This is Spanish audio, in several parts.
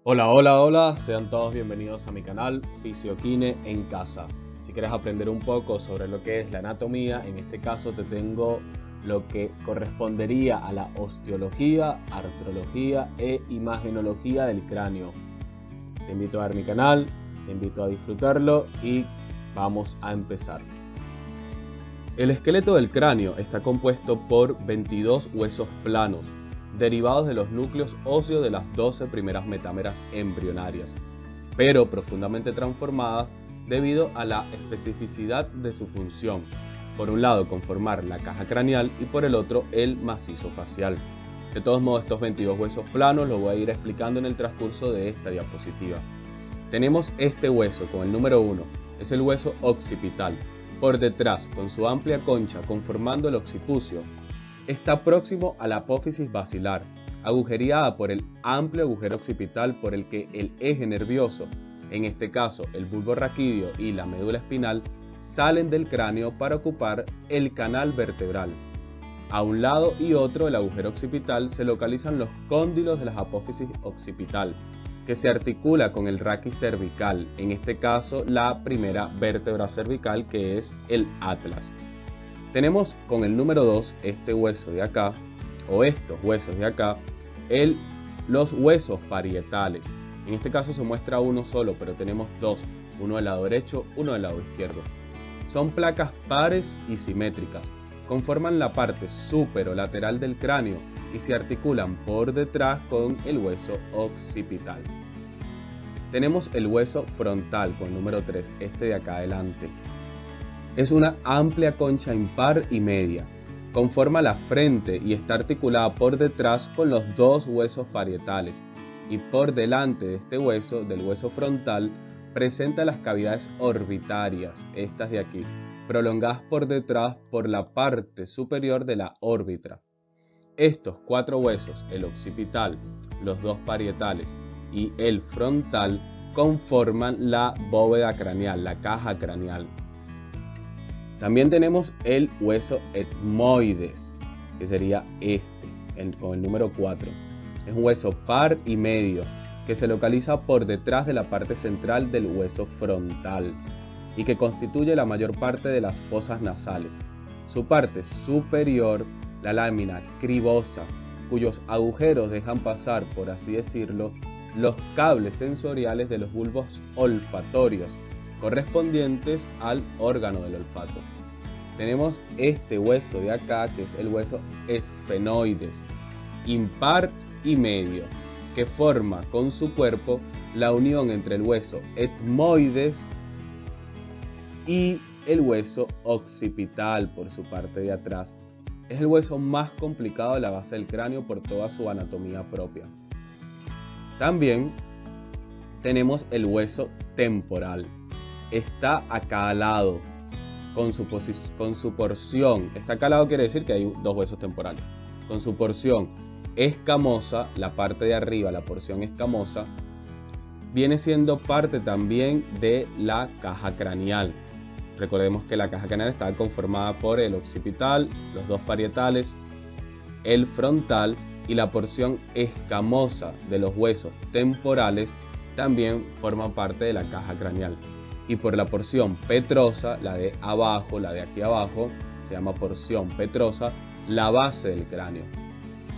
Hola, hola, hola, sean todos bienvenidos a mi canal Fisiokine en Casa. Si quieres aprender un poco sobre lo que es la anatomía, en este caso te tengo lo que correspondería a la osteología, artrología e imagenología del cráneo. Te invito a ver mi canal, te invito a disfrutarlo y vamos a empezar. El esqueleto del cráneo está compuesto por 22 huesos planos, derivados de los núcleos óseos de las 12 primeras metámeras embrionarias, pero profundamente transformadas debido a la especificidad de su función, por un lado conformar la caja craneal y por el otro el macizo facial. De todos modos, estos 22 huesos planos los voy a ir explicando en el transcurso de esta diapositiva. Tenemos este hueso con el número 1, es el hueso occipital. Por detrás, con su amplia concha conformando el occipucio, está próximo a la apófisis basilar, agujereada por el amplio agujero occipital por el que el eje nervioso, en este caso el bulbo raquídeo y la médula espinal, salen del cráneo para ocupar el canal vertebral. A un lado y otro del agujero occipital se localizan los cóndilos de la apófisis occipital, que se articula con el raquis cervical, en este caso la primera vértebra cervical, que es el atlas. Tenemos con el número 2 este hueso de acá, o estos huesos de acá, los huesos parietales. En este caso se muestra uno solo, pero tenemos dos, uno del lado derecho, uno del lado izquierdo. Son placas pares y simétricas, conforman la parte superolateral del cráneo y se articulan por detrás con el hueso occipital. Tenemos el hueso frontal con el número 3, este de acá adelante. Es una amplia concha impar y media, conforma la frente y está articulada por detrás con los dos huesos parietales, y por delante de este hueso, del hueso frontal, presenta las cavidades orbitarias, estas de aquí, prolongadas por detrás por la parte superior de la órbita. Estos cuatro huesos, el occipital, los dos parietales y el frontal, conforman la bóveda craneal, la caja craneal. También tenemos el hueso etmoides, que sería este, con el número 4. Es un hueso par y medio que se localiza por detrás de la parte central del hueso frontal y que constituye la mayor parte de las fosas nasales. Su parte superior, la lámina cribosa, cuyos agujeros dejan pasar, por así decirlo, los cables sensoriales de los bulbos olfatorios correspondientes al órgano del olfato. Tenemos este hueso de acá, que es el hueso esfenoides, impar y medio, que forma con su cuerpo la unión entre el hueso etmoides y el hueso occipital por su parte de atrás. Es el hueso más complicado de la base del cráneo por toda su anatomía propia. También tenemos el hueso temporal. Está a cada lado, con su porción. Está a cada lado quiere decir que hay dos huesos temporales. Con su porción escamosa, la parte de arriba, la porción escamosa, viene siendo parte también de la caja craneal. Recordemos que la caja craneal está conformada por el occipital, los dos parietales, el frontal y la porción escamosa de los huesos temporales también forman parte de la caja craneal. Y por la porción petrosa, la de abajo, la de aquí abajo, se llama porción petrosa, la base del cráneo.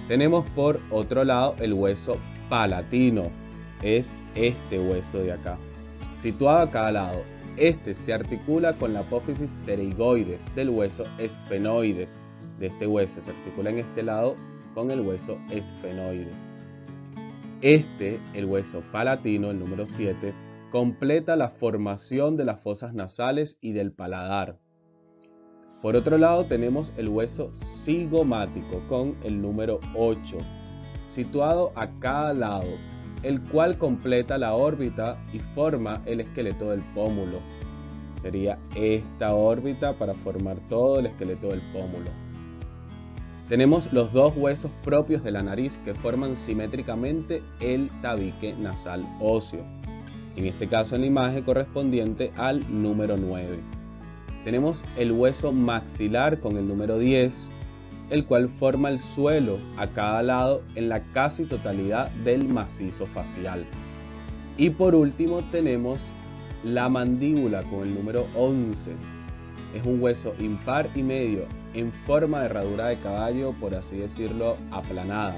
Tenemos por otro lado el hueso palatino, es este hueso de acá, situado a cada lado. Este se articula con la apófisis pterigoides del hueso esfenoides. De este hueso se articula en este lado con el hueso esfenoides. El hueso palatino, el número 7, completa la formación de las fosas nasales y del paladar. Por otro lado tenemos el hueso cigomático con el número 8, situado a cada lado, el cual completa la órbita y forma el esqueleto del pómulo. Sería esta órbita para formar todo el esqueleto del pómulo. Tenemos los dos huesos propios de la nariz que forman simétricamente el tabique nasal óseo. En este caso en la imagen correspondiente al número 9. Tenemos el hueso maxilar con el número 10, el cual forma el suelo a cada lado en la casi totalidad del macizo facial. Y por último tenemos la mandíbula con el número 11. Es un hueso impar y medio en forma de herradura de caballo, por así decirlo, aplanada,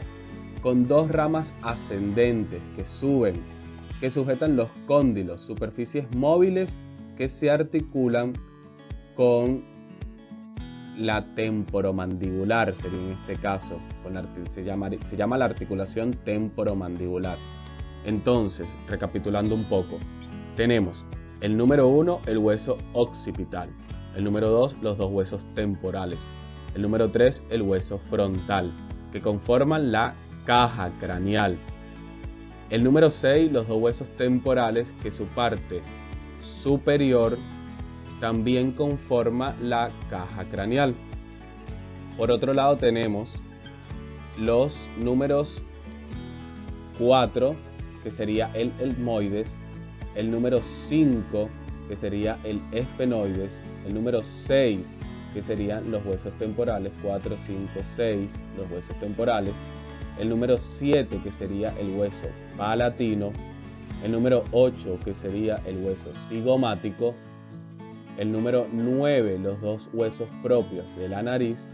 con dos ramas ascendentes que suben, que sujetan los cóndilos, superficies móviles que se articulan con la temporomandibular, sería en este caso, se llama la articulación temporomandibular. Entonces, recapitulando un poco, tenemos el número 1, el hueso occipital, el número 2, los dos huesos temporales, el número 3, el hueso frontal, que conforman la caja craneal, el número 6, los dos huesos temporales, que su parte superior también conforma la caja craneal. Por otro lado tenemos los números 4, que sería el etmoides, el número 5, que sería el esfenoides, el número 6, que serían los huesos temporales, 4, 5, 6, los huesos temporales, el número 7, que sería el hueso palatino, el número 8, que sería el hueso cigomático, el número 9, los dos huesos propios de la nariz,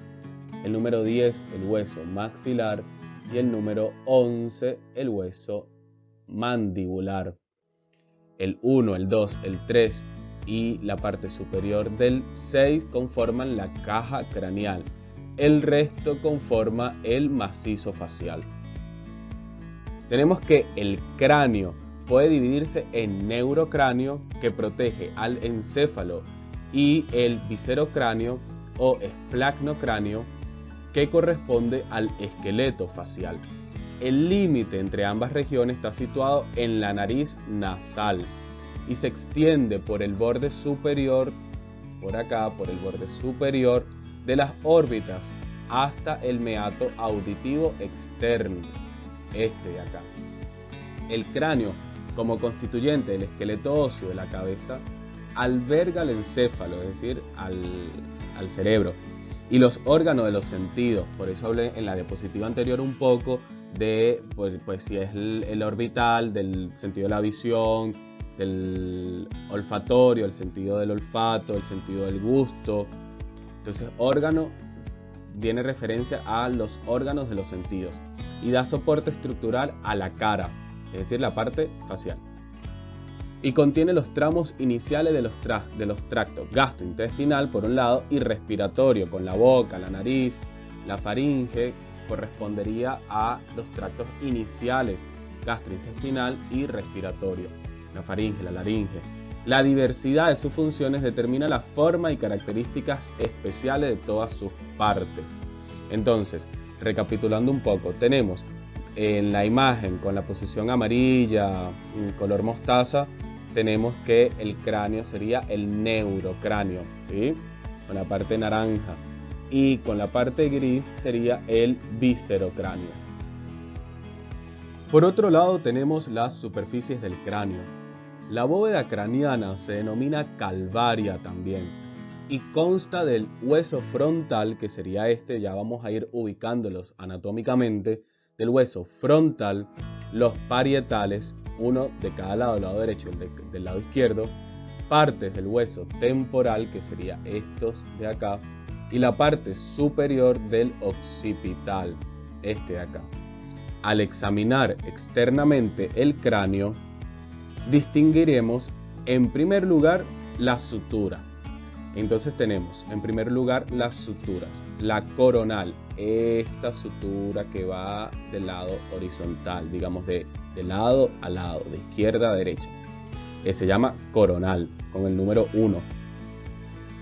el número 10, el hueso maxilar, y el número 11, el hueso mandibular. El 1, el 2, el 3 y la parte superior del 6 conforman la caja craneal. El resto conforma el macizo facial. Tenemos que el cráneo puede dividirse en neurocráneo, que protege al encéfalo, y el viscerocráneo o esplacnocráneo, que corresponde al esqueleto facial. El límite entre ambas regiones está situado en la nariz nasal y se extiende por el borde superior, por acá, por el borde superior de las órbitas hasta el meato auditivo externo, este de acá. El cráneo, como constituyente del esqueleto óseo de la cabeza, alberga el encéfalo, es decir, al cerebro, y los órganos de los sentidos. Por eso hablé en la diapositiva anterior un poco de pues si es el orbital, del sentido de la visión, del olfatorio, el sentido del olfato, el sentido del gusto. Entonces, órgano tiene referencia a los órganos de los sentidos y da soporte estructural a la cara, es decir, la parte facial. Y contiene los tramos iniciales de los tractos gastrointestinal por un lado y respiratorio, con la boca, la nariz, la faringe, correspondería a los tractos iniciales gastrointestinal y respiratorio, la faringe, la laringe. La diversidad de sus funciones determina la forma y características especiales de todas sus partes. Entonces, recapitulando un poco, tenemos en la imagen con la posición amarilla, color mostaza, tenemos que el cráneo sería el neurocráneo, ¿sí? Con la parte naranja. Y con la parte gris sería el viscerocráneo. Por otro lado tenemos las superficies del cráneo. La bóveda craneana se denomina calvaria también y consta del hueso frontal, que sería este, ya vamos a ir ubicándolos anatómicamente, del hueso frontal, los parietales, uno de cada lado, del lado derecho y del lado izquierdo, partes del hueso temporal, que sería estos de acá, y la parte superior del occipital, este de acá. Al examinar externamente el cráneo, distinguiremos en primer lugar la sutura. Entonces tenemos en primer lugar las suturas. La coronal, esta sutura que va del lado horizontal, digamos de lado a lado, de izquierda a derecha. Se llama coronal, con el número 1.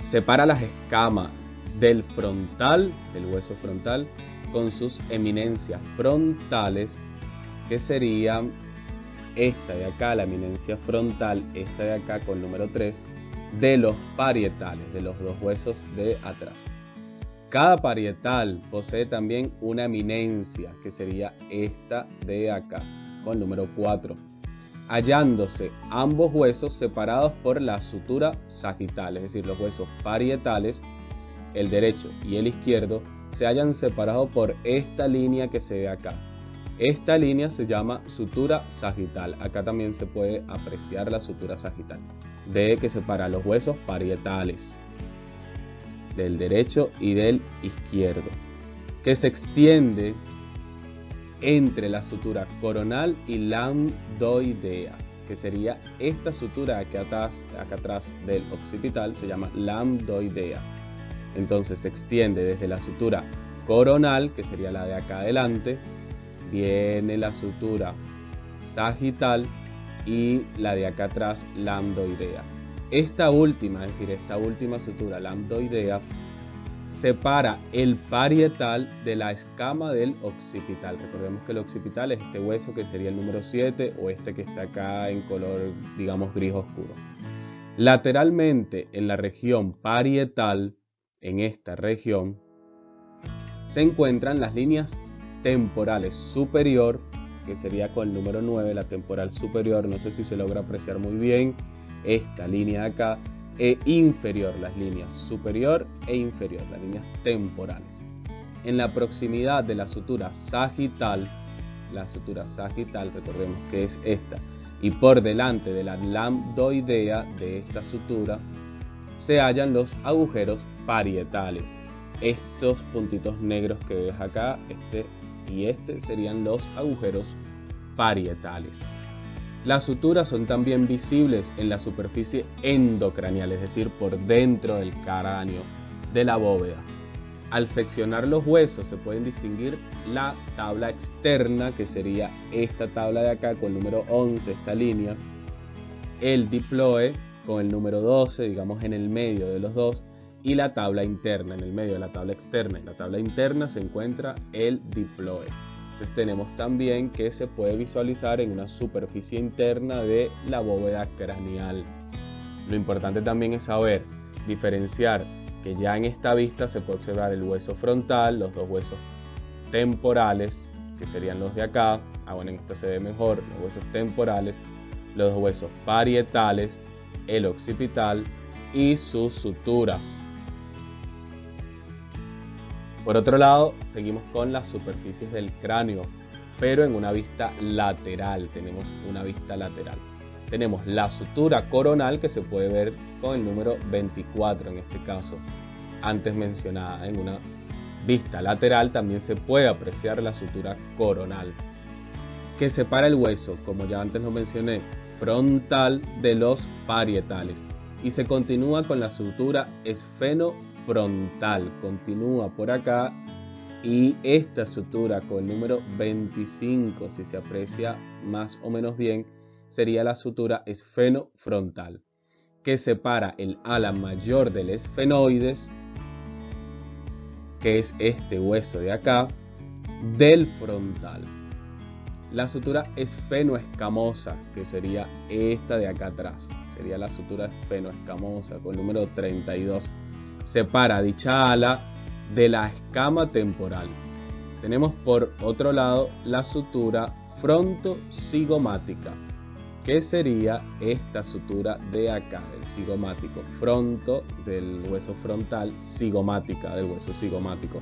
Separa las escamas del frontal, del hueso frontal, con sus eminencias frontales, que serían esta de acá, la eminencia frontal, esta de acá con el número 3, de los parietales, de los dos huesos de atrás. Cada parietal posee también una eminencia, que sería esta de acá, con el número 4, hallándose ambos huesos separados por la sutura sagital, es decir, los huesos parietales, el derecho y el izquierdo, se hallan separados por esta línea que se ve acá. Esta línea se llama sutura sagital. Acá también se puede apreciar la sutura sagital, de que separa los huesos parietales del derecho y del izquierdo, que se extiende entre la sutura coronal y lambdoidea, que sería esta sutura acá atrás del occipital, se llama lambdoidea. Entonces se extiende desde la sutura coronal, que sería la de acá adelante, viene la sutura sagital y la de acá atrás lambdoidea. Esta última, es decir, esta última sutura lambdoidea separa el parietal de la escama del occipital. Recordemos que el occipital es este hueso que sería el número 7 o este que está acá en color, digamos, gris oscuro. Lateralmente en la región parietal, en esta región, se encuentran las líneas temporales superior, que sería con el número 9, la temporal superior, no sé si se logra apreciar muy bien, esta línea de acá, e inferior, las líneas superior e inferior, las líneas temporales. En la proximidad de la sutura sagital, recordemos que es esta, y por delante de la lambdoidea de esta sutura, se hallan los agujeros parietales. Estos puntitos negros que ves acá, este y este, serían los agujeros parietales. Las suturas son también visibles en la superficie endocranial, es decir, por dentro del cráneo, de la bóveda. Al seccionar los huesos se pueden distinguir la tabla externa, que sería esta tabla de acá con el número 11, esta línea, el diploe con el número 12, digamos en el medio de los dos, y la tabla interna, en el medio de la tabla externa y la tabla interna se encuentra el diploe. Entonces tenemos también que se puede visualizar en una superficie interna de la bóveda craneal. Lo importante también es saber diferenciar que ya en esta vista se puede observar el hueso frontal, los dos huesos temporales, que serían los de acá. Bueno, en esta se ve mejor, los huesos temporales, los huesos parietales, el occipital y sus suturas. Por otro lado, seguimos con las superficies del cráneo, pero en una vista lateral. Tenemos una vista lateral. Tenemos la sutura coronal, que se puede ver con el número 24 en este caso, antes mencionada. En una vista lateral también se puede apreciar la sutura coronal, que separa el hueso, como ya antes lo mencioné, frontal de los parietales. Y se continúa con la sutura esfenofrontal, continúa por acá, y esta sutura con el número 25, si se aprecia más o menos bien, sería la sutura esfenofrontal, que separa el ala mayor del esfenoides, que es este hueso de acá, del frontal. La sutura esfenoescamosa, que sería esta de acá atrás, sería la sutura esfenoescamosa con el número 32. Separa dicha ala de la escama temporal. Tenemos por otro lado la sutura fronto-cigomática, que sería esta sutura de acá, el cigomático, fronto del hueso frontal, cigomática del hueso cigomático.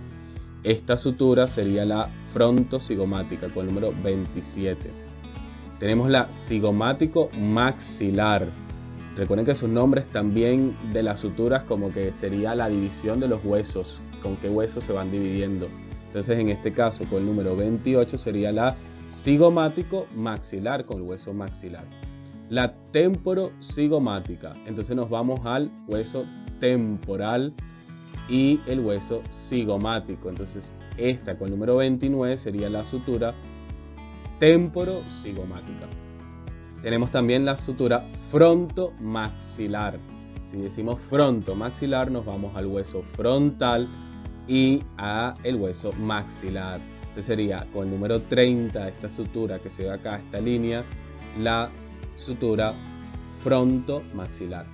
Esta sutura sería la fronto-cigomática con el número 27. Tenemos la cigomático maxilar. Recuerden que sus nombres también de las suturas como que sería la división de los huesos, con qué huesos se van dividiendo. Entonces en este caso con el número 28 sería la cigomático maxilar con el hueso maxilar. La temporocigomática, entonces nos vamos al hueso temporal y el hueso cigomático. Entonces esta con el número 29 sería la sutura temporocigomática. Tenemos también la sutura frontomaxilar. Si decimos frontomaxilar nos vamos al hueso frontal y a el hueso maxilar. Entonces sería con el número 30 esta sutura que se ve acá, esta línea, la sutura frontomaxilar.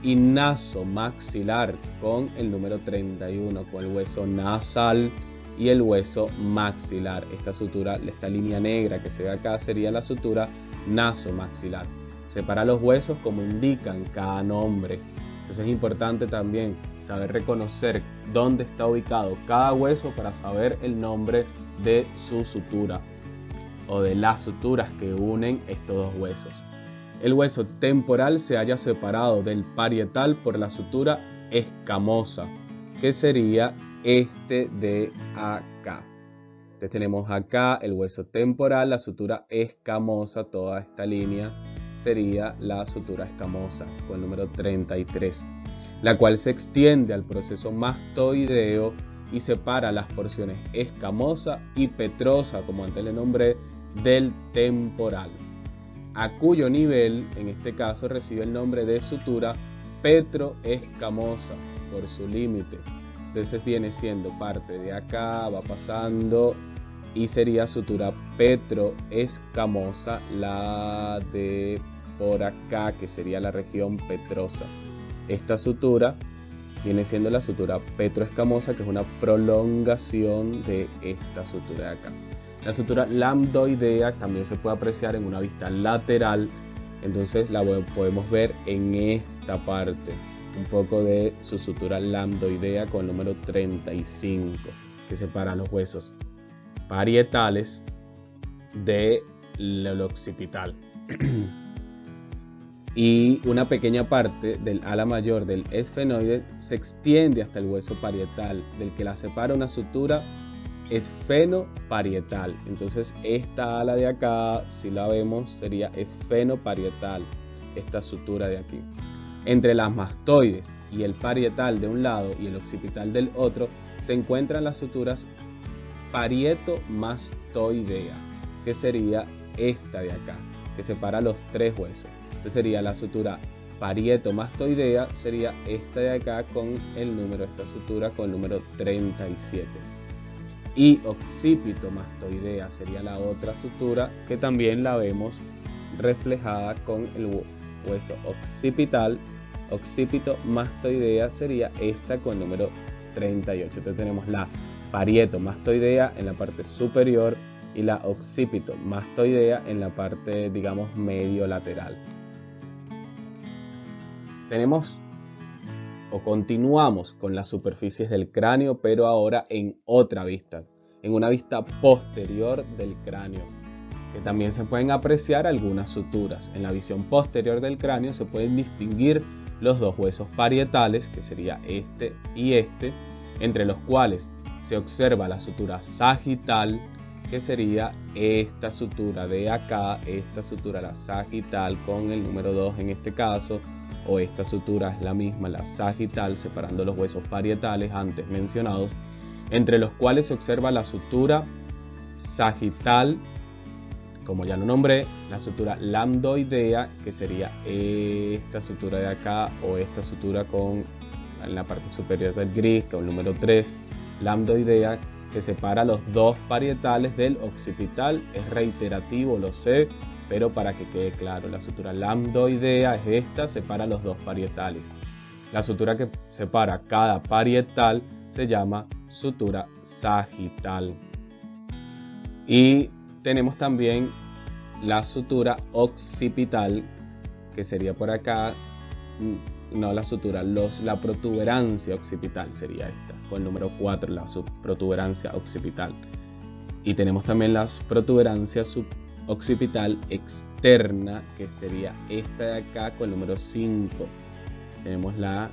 Y nasomaxilar con el número 31, con el hueso nasal y el hueso maxilar. Esta sutura, esta línea negra que se ve acá, sería la sutura nasomaxilar. Separa los huesos como indican cada nombre. Entonces es importante también saber reconocer dónde está ubicado cada hueso para saber el nombre de su sutura. o de las suturas que unen estos dos huesos. El hueso temporal se halla separado del parietal por la sutura escamosa, que sería este de acá. Entonces tenemos acá el hueso temporal, la sutura escamosa, toda esta línea sería la sutura escamosa con el número 33, la cual se extiende al proceso mastoideo y separa las porciones escamosa y petrosa, como antes le nombré, del temporal, a cuyo nivel, en este caso, recibe el nombre de sutura petroescamosa por su límite. Entonces viene siendo parte de acá, va pasando y sería sutura petroescamosa, la de por acá, que sería la región petrosa. Esta sutura viene siendo la sutura petroescamosa, que es una prolongación de esta sutura de acá. La sutura lambdoidea también se puede apreciar en una vista lateral, entonces la podemos ver en esta parte, un poco de su sutura lambdoidea con el número 35, que separa los huesos parietales del occipital. Y una pequeña parte del ala mayor del esfenoide se extiende hasta el hueso parietal, del que la separa una sutura esfenoparietal. Entonces esta ala de acá, si la vemos, sería esfenoparietal, esta sutura de aquí. Entre las mastoides y el parietal de un lado y el occipital del otro se encuentran las suturas parietomastoidea, que sería esta de acá, que separa los tres huesos. Entonces sería la sutura parietomastoidea, sería esta de acá con el número, esta sutura con el número 37. Y occipitomastoidea sería la otra sutura, que también la vemos reflejada con el hueso occipital. Occipitomastoidea sería esta con el número 38. Entonces tenemos la parietomastoidea en la parte superior y la occipitomastoidea en la parte, digamos, medio lateral. Tenemos o continuamos con las superficies del cráneo, pero ahora en otra vista, en una vista posterior del cráneo, que también se pueden apreciar algunas suturas. En la visión posterior del cráneo se pueden distinguir los dos huesos parietales, que sería este y este, entre los cuales se observa la sutura sagital, que sería esta sutura de acá, esta sutura, la sagital, con el número 2 en este caso, o esta sutura es la misma, la sagital, separando los huesos parietales antes mencionados, entre los cuales se observa la sutura sagital, como ya lo nombré, la sutura lambdoidea, que sería esta sutura de acá, o esta sutura con en la parte superior del gris, con el número 3, lambdoidea, que separa los dos parietales del occipital. Es reiterativo, lo sé, pero para que quede claro, la sutura lambdoidea es esta, separa los dos parietales. La sutura que separa cada parietal se llama sutura sagital. Y tenemos también la sutura occipital, que sería por acá, no la sutura, la protuberancia occipital sería esta, con el número 4, la protuberancia occipital. Y tenemos también la protuberancia occipital externa, que sería esta de acá con el número 5. Tenemos la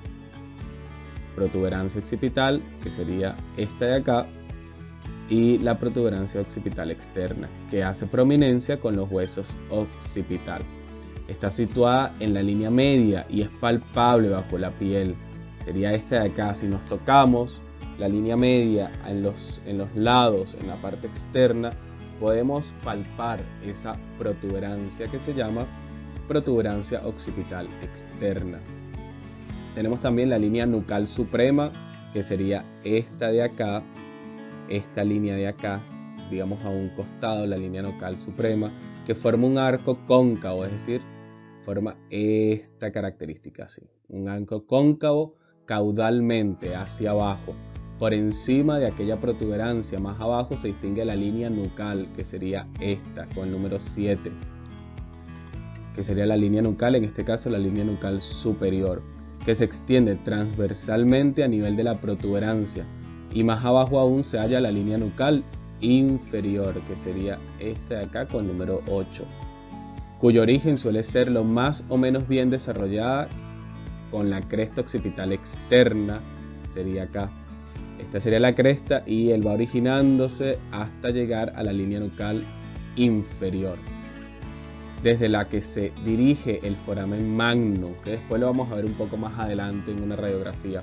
protuberancia occipital, que sería esta de acá, y la protuberancia occipital externa, que hace prominencia con los huesos occipital. Está situada en la línea media y es palpable bajo la piel. Sería esta de acá. Si nos tocamos la línea media en los lados, en la parte externa, podemos palpar esa protuberancia que se llama protuberancia occipital externa. Tenemos también la línea nucal suprema, que sería esta de acá, esta línea de acá, digamos a un costado, la línea nucal suprema, que forma un arco cóncavo, es decir, forma esta característica así, un arco cóncavo caudalmente hacia abajo. Por encima de aquella protuberancia más abajo se distingue la línea nucal, que sería esta con el número 7, que sería la línea nucal, en este caso la línea nucal superior, que se extiende transversalmente a nivel de la protuberancia, y más abajo aún se halla la línea nucal inferior, que sería este de acá con el número 8, cuyo origen suele ser lo más o menos bien desarrollada con la cresta occipital externa, sería acá. Esta sería la cresta y él va originándose hasta llegar a la línea nucal inferior, desde la que se dirige el foramen magno, que después lo vamos a ver un poco más adelante en una radiografía.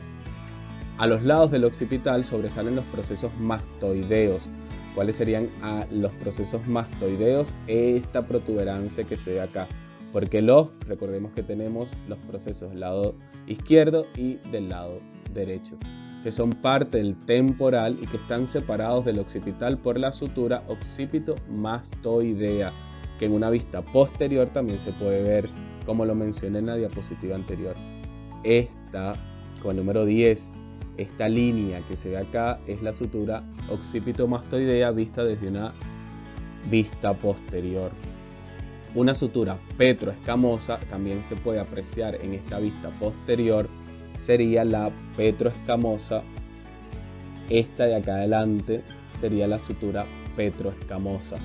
A los lados del occipital sobresalen los procesos mastoideos. ¿Cuáles serían los procesos mastoideos? Esta protuberancia que se ve acá, porque recordemos que tenemos los procesos del lado izquierdo y del lado derecho, que son parte del temporal y que están separados del occipital por la sutura occipito-mastoidea, que en una vista posterior también se puede ver, como lo mencioné en la diapositiva anterior. Esta, con el número 10, esta línea que se ve acá es la sutura occipito-mastoidea vista desde una vista posterior. Una sutura petroescamosa también se puede apreciar en esta vista posterior, sería la petroescamosa. Esta de acá adelante sería la sutura petroescamosa.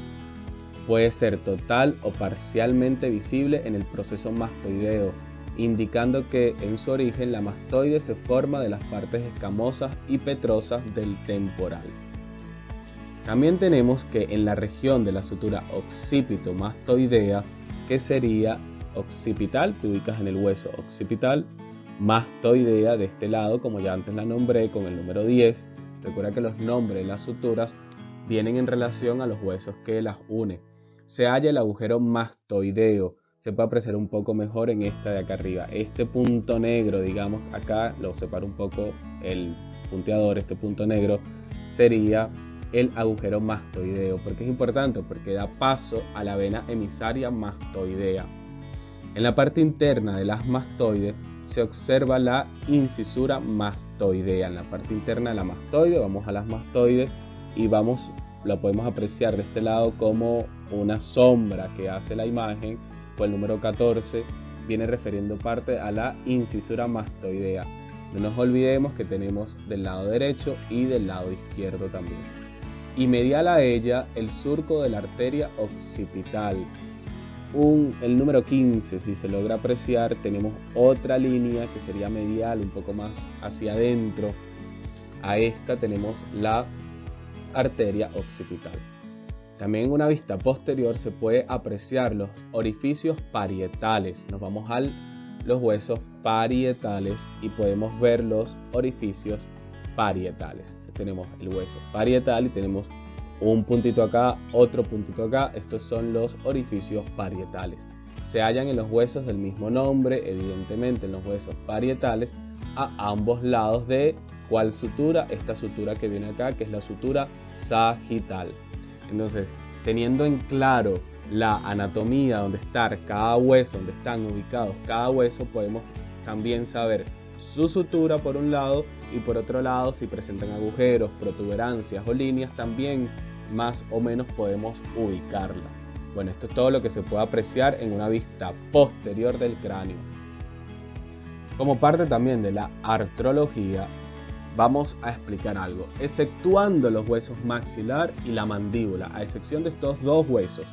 Puede ser total o parcialmente visible en el proceso mastoideo, indicando que en su origen la mastoide se forma de las partes escamosas y petrosas del temporal. También tenemos que en la región de la sutura occipito-mastoidea, que sería occipital, te ubicas en el hueso occipital, mastoidea de este lado, como ya antes la nombré con el número 10. Recuerda que los nombres de las suturas vienen en relación a los huesos que las unen. Se halla el agujero mastoideo. Se puede apreciar un poco mejor en esta de acá arriba. Este punto negro, digamos, acá lo separa un poco el punteador. Este punto negro sería el agujero mastoideo. ¿Por qué es importante? Porque da paso a la vena emisaria mastoidea. En la parte interna de las mastoides se observa la incisura mastoidea. En la parte interna de la mastoide, vamos a las mastoides y la podemos apreciar de este lado como una sombra que hace la imagen. Pues el número 14 viene refiriendo parte a la incisura mastoidea. No nos olvidemos que tenemos del lado derecho y del lado izquierdo también. Y medial a ella el surco de la arteria occipital. El número 15, si se logra apreciar, tenemos otra línea que sería medial, un poco más hacia adentro. A esta tenemos la arteria occipital. También en una vista posterior se puede apreciar los orificios parietales. Nos vamos a los huesos parietales y podemos ver los orificios parietales. Entonces tenemos el hueso parietal y tenemos un puntito acá, otro puntito acá. Estos son los orificios parietales. Se hallan en los huesos del mismo nombre, evidentemente en los huesos parietales, a ambos lados de ¿cuál sutura? Esta sutura que viene acá, que es la sutura sagital. Entonces, teniendo en claro la anatomía, donde está cada hueso, donde están ubicados cada hueso, podemos también saber su sutura por un lado y por otro lado, si presentan agujeros, protuberancias o líneas, también más o menos podemos ubicarlas. Bueno, esto es todo lo que se puede apreciar en una vista posterior del cráneo. Como parte también de la artrología, vamos a explicar algo. Exceptuando los huesos maxilar y la mandíbula, a excepción de estos dos huesos,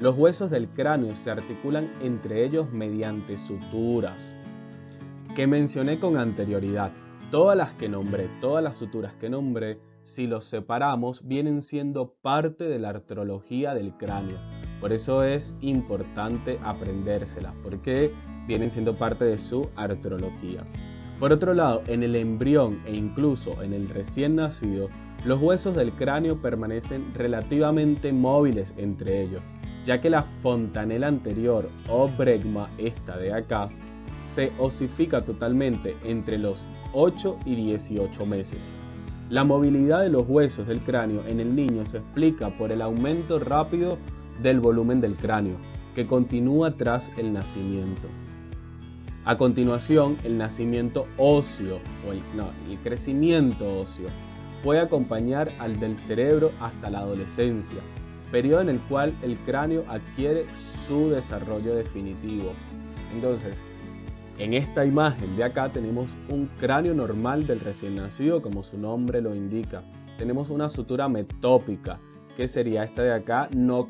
los huesos del cráneo se articulan entre ellos mediante suturas que mencioné con anterioridad. Todas las suturas que nombré, si los separamos, vienen siendo parte de la artrología del cráneo. Por eso es importante aprendérselas, porque vienen siendo parte de su artrología. Por otro lado, en el embrión e incluso en el recién nacido, los huesos del cráneo permanecen relativamente móviles entre ellos, ya que la fontanela anterior o bregma, esta de acá, se osifica totalmente entre los 8 y 18 meses. La movilidad de los huesos del cráneo en el niño se explica por el aumento rápido del volumen del cráneo, que continúa tras el nacimiento. A continuación, el nacimiento óseo, el crecimiento óseo, puede acompañar al del cerebro hasta la adolescencia, periodo en el cual el cráneo adquiere su desarrollo definitivo. Entonces, en esta imagen de acá tenemos un cráneo normal del recién nacido, como su nombre lo indica. Tenemos una sutura metópica que sería esta de acá, no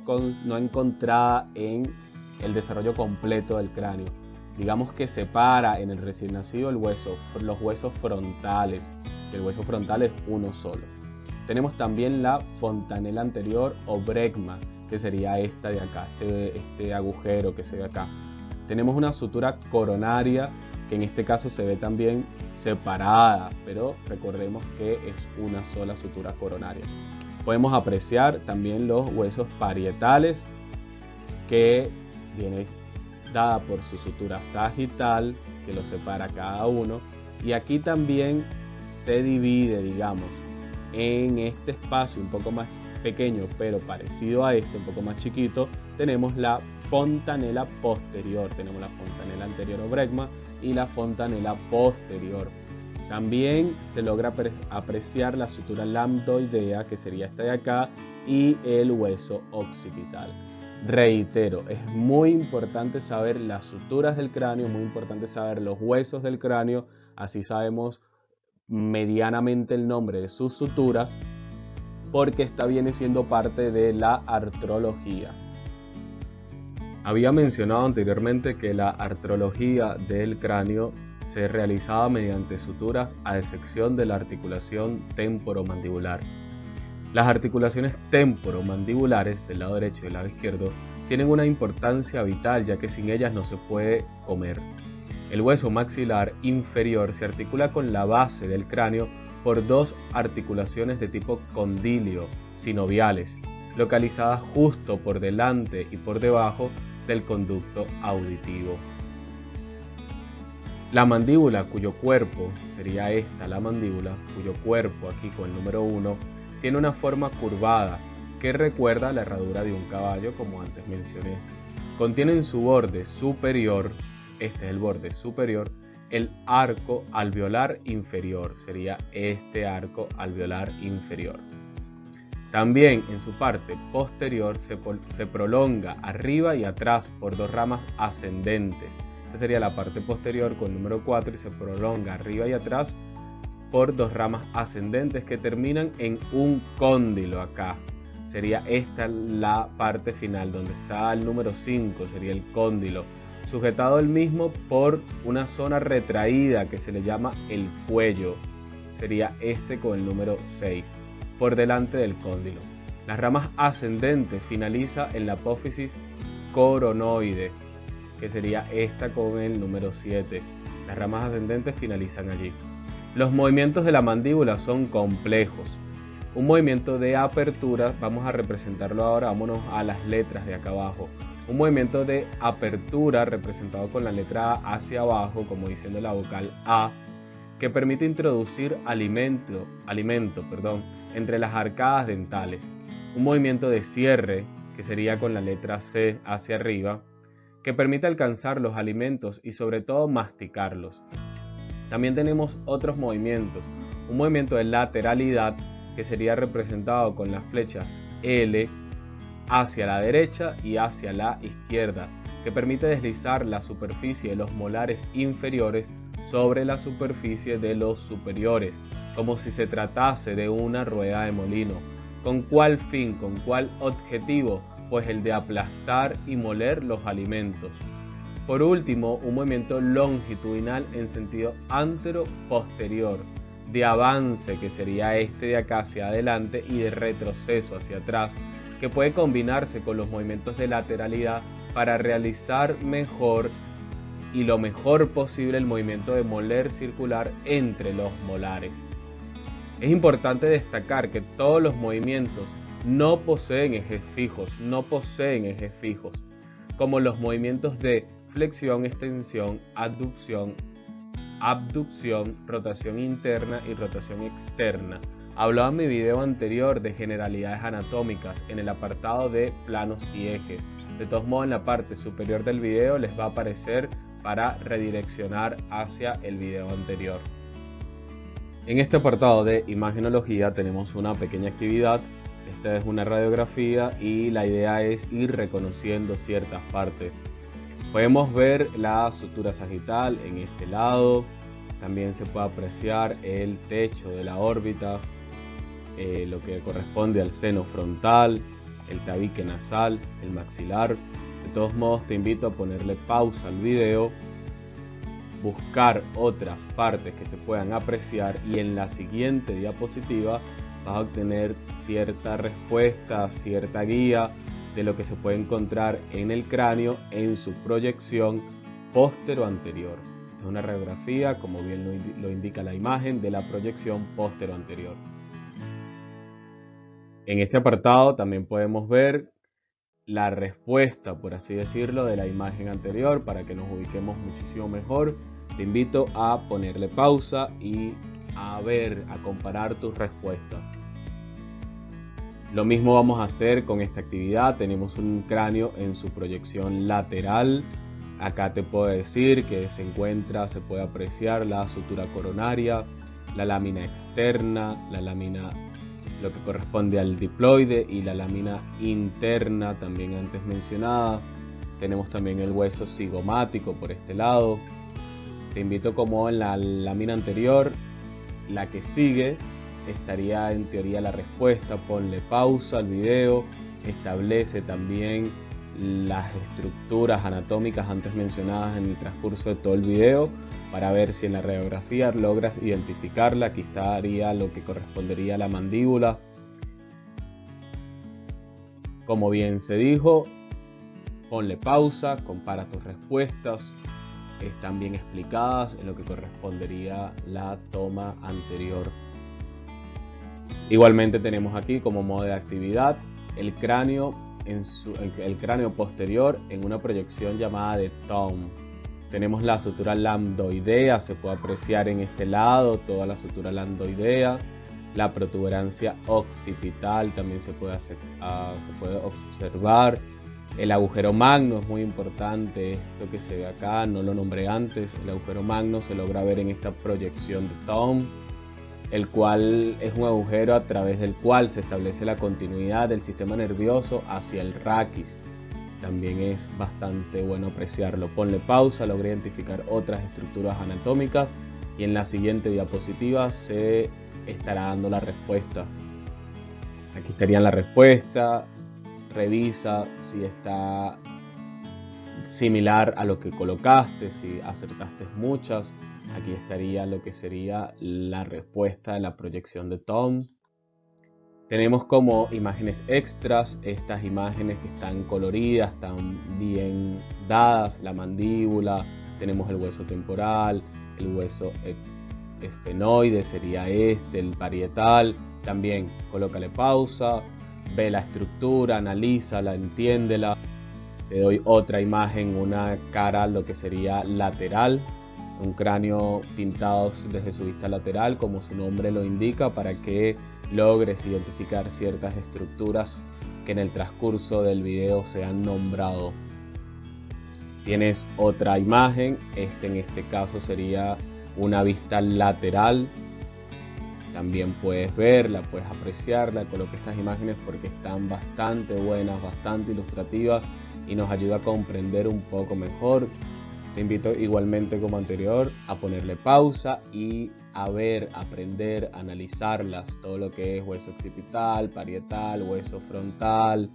encontrada en el desarrollo completo del cráneo. Digamos que separa en el recién nacido los huesos frontales, que el hueso frontal es uno solo. Tenemos también la fontanela anterior o brecma, que sería esta de acá, este agujero que se ve acá. Tenemos una sutura coronaria, que en este caso se ve también separada, pero recordemos que es una sola sutura coronaria. Podemos apreciar también los huesos parietales, que viene dada por su sutura sagital, que lo separa cada uno, y aquí también se divide, digamos, en este espacio un poco más pequeño pero parecido a este, un poco más chiquito, tenemos la fontanela posterior. Tenemos la fontanela anterior o brecma y la fontanela posterior. También se logra apreciar la sutura lambdoidea, que sería esta de acá, y el hueso occipital. Reitero, es muy importante saber las suturas del cráneo, muy importante saber los huesos del cráneo, así sabemos medianamente el nombre de sus suturas, porque esta viene siendo parte de la artrología. Había mencionado anteriormente que la artrología del cráneo se realizaba mediante suturas a excepción de la articulación temporomandibular. Las articulaciones temporomandibulares del lado derecho y del lado izquierdo tienen una importancia vital, ya que sin ellas no se puede comer. El hueso maxilar inferior se articula con la base del cráneo por dos articulaciones de tipo condilio sinoviales, localizadas justo por delante y por debajo del conducto auditivo. La mandíbula, cuyo cuerpo, sería esta la mandíbula, cuyo cuerpo aquí con el número 1, tiene una forma curvada que recuerda la herradura de un caballo, como antes mencioné. Contiene en su borde superior, este es el borde superior, el arco alveolar inferior, sería este arco alveolar inferior. También en su parte posterior se prolonga arriba y atrás por dos ramas ascendentes. Esta sería la parte posterior con el número 4 y se prolonga arriba y atrás por dos ramas ascendentes que terminan en un cóndilo acá. Sería esta la parte final donde está el número 5, sería el cóndilo, sujetado el mismo por una zona retraída que se le llama el cuello. Sería este con el número 6, por delante del cóndilo. Las ramas ascendentes finaliza en la apófisis coronoide, que sería esta con el número 7. Las ramas ascendentes finalizan allí. Los movimientos de la mandíbula son complejos. Un movimiento de apertura, vamos a representarlo ahora, vámonos a las letras de acá abajo. Un movimiento de apertura representado con la letra A hacia abajo, como diciendo la vocal A, que permite introducir alimento, entre las arcadas dentales. Un movimiento de cierre, que sería con la letra C hacia arriba, que permite alcanzar los alimentos y sobre todo masticarlos. También tenemos otros movimientos. Un movimiento de lateralidad, que sería representado con las flechas L hacia la derecha y hacia la izquierda, que permite deslizar la superficie de los molares inferiores sobre la superficie de los superiores, como si se tratase de una rueda de molino. ¿Con cuál fin? ¿Con cuál objetivo? Pues el de aplastar y moler los alimentos. Por último, un movimiento longitudinal en sentido antero-posterior, de avance, que sería este de acá hacia adelante, y de retroceso hacia atrás, que puede combinarse con los movimientos de lateralidad para realizar mejor y lo mejor posible el movimiento de moler circular entre los molares. Es importante destacar que todos los movimientos no poseen ejes fijos, como los movimientos de flexión, extensión, abducción, rotación interna y rotación externa. Hablaba en mi video anterior de generalidades anatómicas en el apartado de planos y ejes. De todos modos, en la parte superior del video les va a aparecer para redireccionar hacia el video anterior. En este apartado de imagenología tenemos una pequeña actividad. Esta es una radiografía y la idea es ir reconociendo ciertas partes. Podemos ver la sutura sagital en este lado. También se puede apreciar el techo de la órbita. lo que corresponde al seno frontal, el tabique nasal, el maxilar. De todos modos, te invito a ponerle pausa al video, buscar otras partes que se puedan apreciar y en la siguiente diapositiva vas a obtener cierta respuesta, cierta guía de lo que se puede encontrar en el cráneo en su proyección póstero-anterior. Esta es una radiografía, como bien lo indica la imagen, de la proyección póstero-anterior. En este apartado también podemos ver la respuesta, por así decirlo, de la imagen anterior para que nos ubiquemos muchísimo mejor. Te invito a ponerle pausa y a comparar tus respuestas. Lo mismo vamos a hacer con esta actividad. Tenemos un cráneo en su proyección lateral. Acá te puedo decir que se puede apreciar la sutura coronaria, la lámina externa, la lámina, lo que corresponde al diploide, y la lámina interna también antes mencionada. Tenemos también el hueso cigomático por este lado. Te invito, como en la lámina anterior, la que sigue estaría en teoría la respuesta. Ponle pausa al video, establece también las estructuras anatómicas antes mencionadas en el transcurso de todo el video para ver si en la radiografía logras identificarla. Aquí estaría lo que correspondería a la mandíbula. Como bien se dijo, ponle pausa, compara tus respuestas, están bien explicadas en lo que correspondería la toma anterior. Igualmente tenemos aquí como modo de actividad el cráneo posterior en una proyección llamada de Thumb. Tenemos la sutura lambdoidea, se puede apreciar en este lado toda la sutura lambdoidea. La protuberancia occipital también se puede observar. El agujero magno es muy importante, esto que se ve acá, no lo nombré antes. El agujero magno se logra ver en esta proyección de Thumb, el cual es un agujero a través del cual se establece la continuidad del sistema nervioso hacia el raquis. También es bastante bueno apreciarlo. Ponle pausa, logra identificar otras estructuras anatómicas y en la siguiente diapositiva se estará dando la respuesta. Aquí estaría la respuesta. Revisa si está similar a lo que colocaste, si acertaste muchas. Aquí estaría lo que sería la respuesta de la proyección de Thumb. Tenemos como imágenes extras estas imágenes que están coloridas, están bien dadas, la mandíbula, tenemos el hueso temporal, el hueso esfenoide sería el parietal. También colócale pausa, ve la estructura, analízala, entiéndela. Te doy otra imagen, una cara, lo que sería lateral, un cráneo pintado desde su vista lateral, como su nombre lo indica, para que logres identificar ciertas estructuras que en el transcurso del video se han nombrado. Tienes otra imagen, en este caso sería una vista lateral. También puedes verla, puedes apreciarla. Coloqué estas imágenes porque están bastante buenas, bastante ilustrativas y nos ayuda a comprender un poco mejor. Te invito igualmente, como anterior, a ponerle pausa y a aprender, analizarlas. Todo lo que es hueso occipital, parietal, hueso frontal,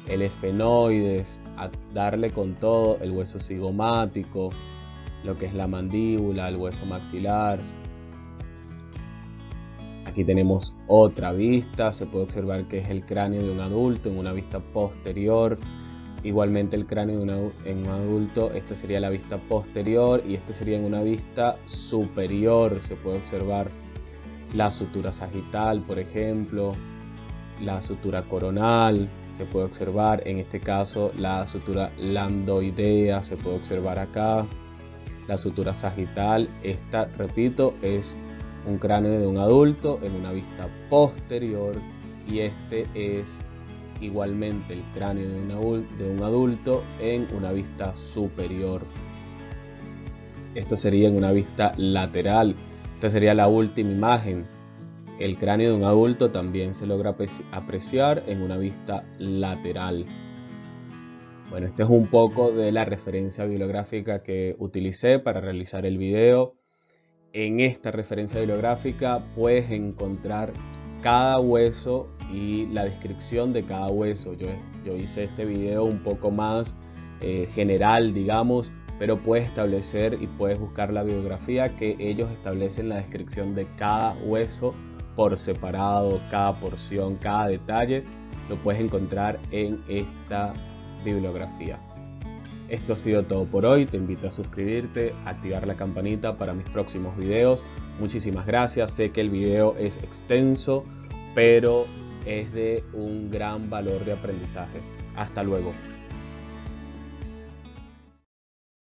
el esfenoides, a darle con todo, el hueso cigomático, lo que es la mandíbula, el hueso maxilar. Aquí tenemos otra vista, se puede observar que es el cráneo de un adulto en una vista posterior. Igualmente el cráneo en un adulto, esta sería la vista posterior y este sería en una vista superior. Se puede observar la sutura sagital, por ejemplo, la sutura coronal, se puede observar en este caso la sutura lambdoidea, se puede observar acá la sutura sagital. Esta, repito, es un cráneo de un adulto en una vista posterior y este es igualmente el cráneo de un adulto en una vista superior. Esto sería en una vista lateral. Esta sería la última imagen. El cráneo de un adulto también se logra apreciar en una vista lateral. Bueno, este es un poco de la referencia bibliográfica que utilicé para realizar el video. En esta referencia bibliográfica puedes encontrar cada hueso y la descripción de cada hueso. Yo hice este video un poco más general, digamos, pero puedes establecer y puedes buscar la bibliografía que ellos establecen la descripción de cada hueso por separado, cada porción, cada detalle, lo puedes encontrar en esta bibliografía. Esto ha sido todo por hoy. Te invito a suscribirte, a activar la campanita para mis próximos videos. Muchísimas gracias. Sé que el video es extenso, pero es de un gran valor de aprendizaje. Hasta luego.